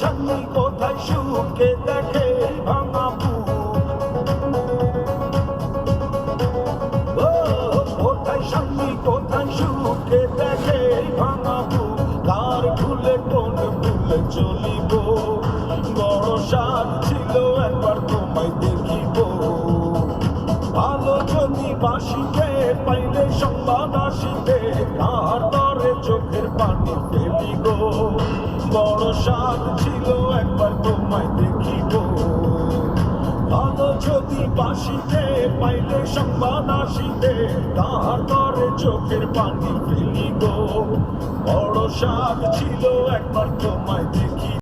শান্তি কোথায় সুখে দেখে ভাঙা বুক। কোথায় শান্তি কোথায় সুখে দেখে ভাঙা বুক। কার ভুলে কোন ভুলে চলিব, বড় সাধ ছিল একবার তোমায় দেখিব। ভালো যদি বাসিতে পাইলে সংবাদ আসিতে, কার তরে চোখের পানি ফেলি গো। বড় সাধ ছিল একবার তোমায় দেখিব। ভালো যদি বাসিতে পাইলে সংবাদ আসিতে, কার তরে চোখের পানি ফেলি গো। বড় সাধ ছিল একবার তোমায় দেখি।